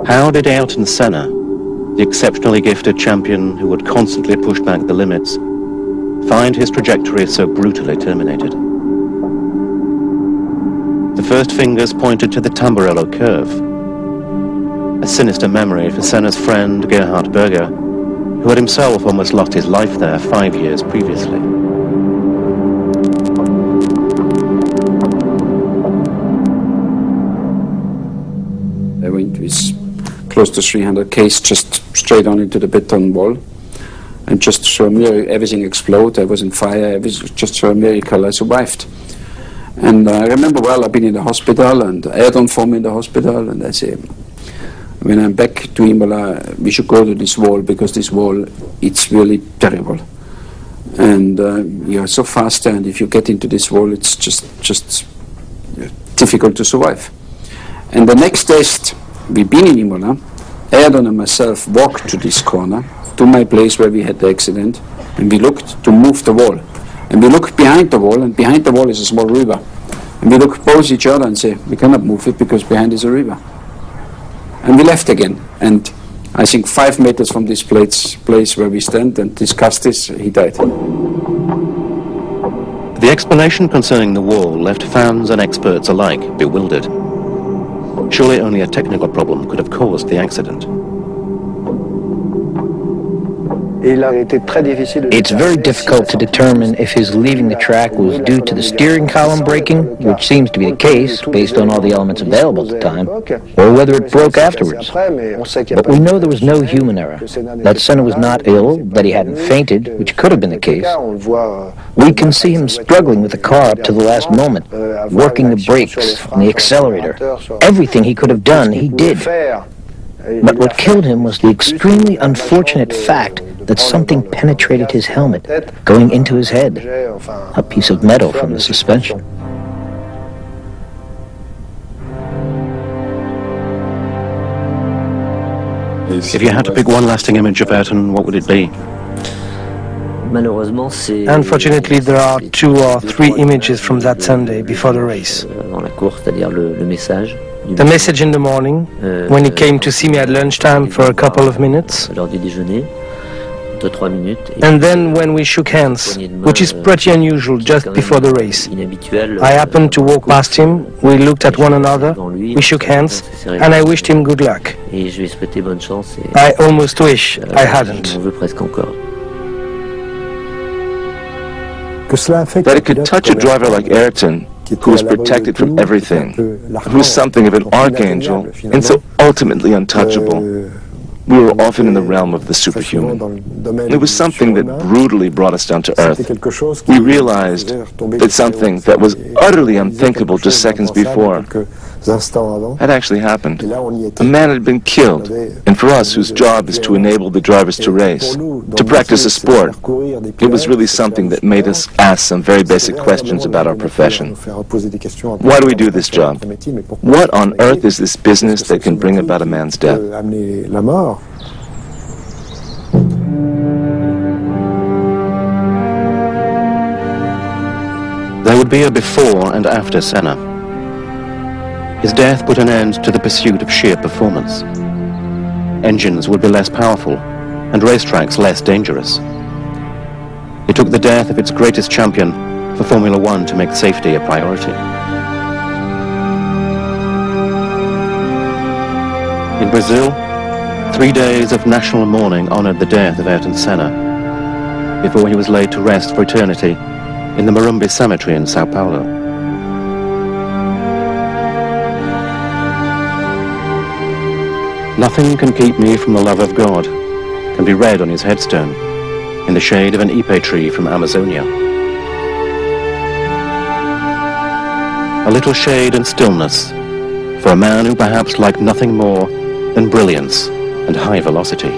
How did Ayrton Senna, the exceptionally gifted champion who would constantly push back the limits, find his trajectory so brutally terminated? The first fingers pointed to the Tamburello curve, a sinister memory for Senna's friend Gerhard Berger, who had himself almost lost his life there 5 years previously. I went with close to 300 k's just straight on into the beton wall, and just through a miracle, everything exploded. I was in fire. It was just through a miracle I survived. And I remember well, I've been in the hospital, and Ayrton found me in the hospital, and I say, when I'm back to Imola, we should go to this wall, because this wall, it's really terrible. And you're so fast, and if you get into this wall, it's just difficult to survive. And the next test, we've been in Imola, Ayrton and myself walked to this corner, to my place where we had the accident, and we looked to move the wall. And we looked behind the wall, and behind the wall is a small river. And we looked both each other and say, we cannot move it because behind is a river. And we left again. And I think 5 meters from this place where we stand and discussed this, he died. The explanation concerning the wall left fans and experts alike bewildered. Surely only a technical problem could have caused the accident. It's very difficult to determine if his leaving the track was due to the steering column breaking, which seems to be the case based on all the elements available at the time, or whether it broke afterwards. But we know there was no human error, that Senna was not ill, that he hadn't fainted, which could have been the case. We can see him struggling with the car up to the last moment, working the brakes and the accelerator. Everything he could have done, he did. But what killed him was the extremely unfortunate fact that something penetrated his helmet, going into his head, a piece of metal from the suspension. If you had to pick one lasting image of Ayrton, what would it be? Unfortunately, there are 2 or 3 images from that Sunday before the race. The message in the morning, when he came to see me at lunchtime for a couple of minutes, and then when we shook hands, which is pretty unusual just before the race. I happened to walk past him, we looked at one another, we shook hands, and I wished him good luck. I almost wish I hadn't. That it could touch a driver like Ayrton, who was protected from everything, who was something of an archangel, and so ultimately untouchable. We were often in the realm of the superhuman. It was something that brutally brought us down to earth. We realized that something that was utterly unthinkable just seconds before had actually happened. A man had been killed, and for us, whose job is to enable the drivers to race, to practice a sport, it was really something that made us ask some very basic questions about our profession. Why do we do this job? What on earth is this business that can bring about a man's death? There would be a before and after Senna. His death put an end to the pursuit of sheer performance. Engines would be less powerful and racetracks less dangerous. It took the death of its greatest champion for Formula One to make safety a priority. In Brazil, 3 days of national mourning honored the death of Ayrton Senna before he was laid to rest for eternity in the Morumbi Cemetery in Sao Paulo. Nothing can keep me from the love of God can be read on his headstone in the shade of an ipe tree from Amazonia. A little shade and stillness for a man who perhaps liked nothing more than brilliance and high velocity.